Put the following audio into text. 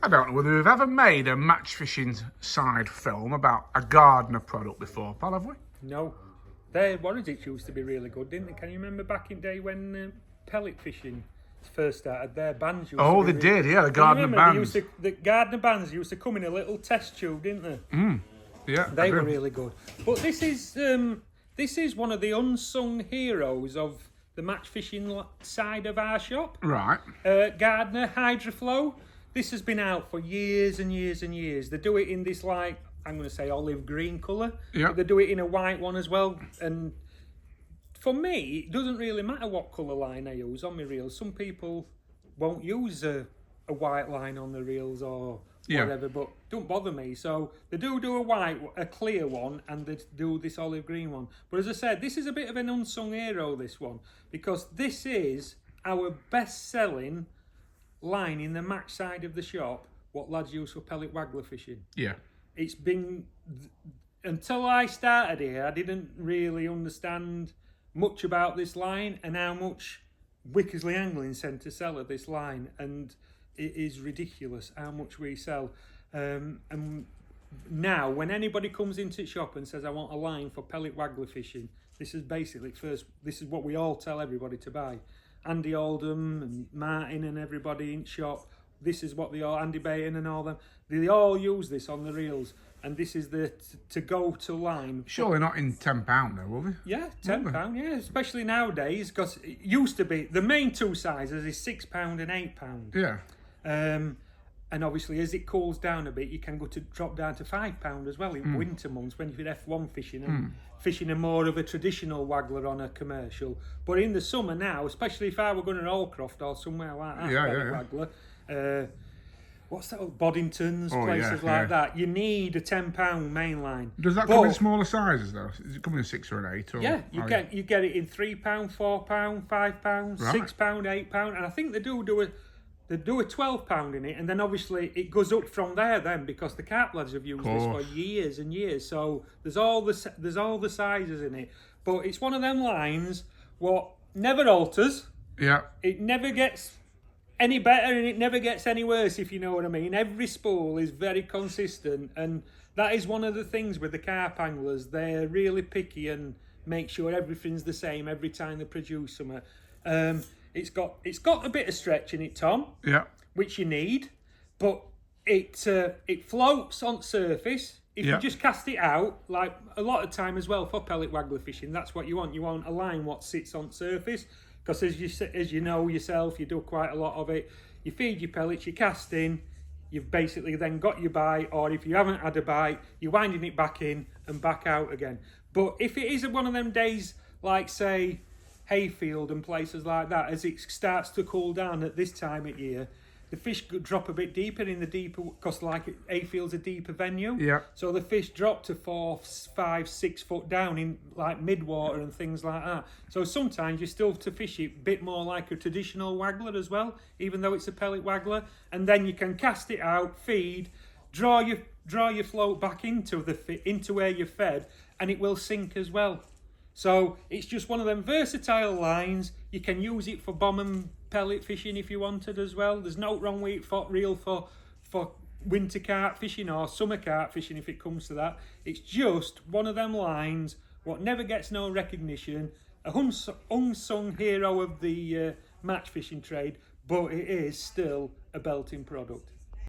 I don't know whether we've ever made a match fishing side film about a Gardner product before, pal, have we? No. Their Warradics used to be really good, didn't they? Can you remember back in the day when pellet fishing first started? Their bands used to be did, yeah, the Gardner bands. The Gardner bands used to come in a little test tube, didn't they? Yeah, they were really good. But this is one of the unsung heroes of the match fishing side of our shop. Right. Gardner Hydroflow. This has been out for years and years and years. They do it in this, like, I'm going to say olive green colour. Yeah. But they do it in a white one as well. And for me, it doesn't really matter what colour line I use on my reels. Some people won't use a white line on the reels or whatever, but don't bother me. So they do a clear one, and they do this olive green one. But as I said, this is a bit of an unsung hero, this one, because this is our best-selling line in the match side of the shop, what lads use for pellet waggler fishing. Yeah. It's been, until I started here, I didn't really understand much about this line and how much Wickersley Angling sent to sell of this line, and it is ridiculous how much we sell. And now, when anybody comes into the shop and says, I want a line for pellet waggler fishing, this is basically this is what we all tell everybody to buy. Andy Oldham and Martin and everybody in shop, this is what they all, Andy Baton and all them, they all use this on the reels, and this is the to-go-to line. Surely not in £10 though, will they? Yeah, £10, yeah, especially nowadays, because it used to be, the main two sizes is £6 and £8. Yeah. And obviously, as it cools down a bit, you can drop down to £5 as well in winter months when you're F1 fishing and fishing a more of a traditional waggler on a commercial. But in the summer now, especially if I were going to Allcroft or somewhere like that, waggler, what's that? Boddington's, places like that. You need a £10 main line. Does that come in smaller sizes though? Does it come in a 6 or an 8? Or, yeah, you get it in £3, £4, £5, £6, £8, and I think they do a £12 in it, and then obviously it goes up from there then, because the carp lads have used this for years and years. So there's all the sizes in it, but it's one of them lines what never alters. Yeah. It never gets any better and it never gets any worse, if you know what I mean. Every spool is very consistent, and that is one of the things with the carp anglers. They're really picky and make sure everything's the same every time they produce something. It's got a bit of stretch in it, Tom. Yeah. Which you need, but it floats on surface. If you just cast it out, like a lot of time as well for pellet waggler fishing, that's what you want. You want a line what sits on surface, because as you know yourself, you do quite a lot of it. You feed your pellets, you cast in, you've basically then got your bite, or if you haven't had a bite, you're winding it back in and back out again. But if it is one of them days, like say Hayfield and places like that, as it starts to cool down at this time of year, the fish drop a bit deeper in the deeper, because like Hayfield's a deeper venue. Yeah. So the fish drop to 4, 5, 6 foot down in like mid-water and things like that. So sometimes you still have to fish it a bit more like a traditional waggler as well, even though it's a pellet waggler. And then you can cast it out, feed, draw your float back into where you're fed, and it will sink as well. So it's just one of them versatile lines. You can use it for bomb and pellet fishing if you wanted as well. There's no wrong with it for winter carp fishing or summer carp fishing if it comes to that. It's just one of them lines what never gets no recognition, a unsung hero of the match fishing trade, but it is still a belting product.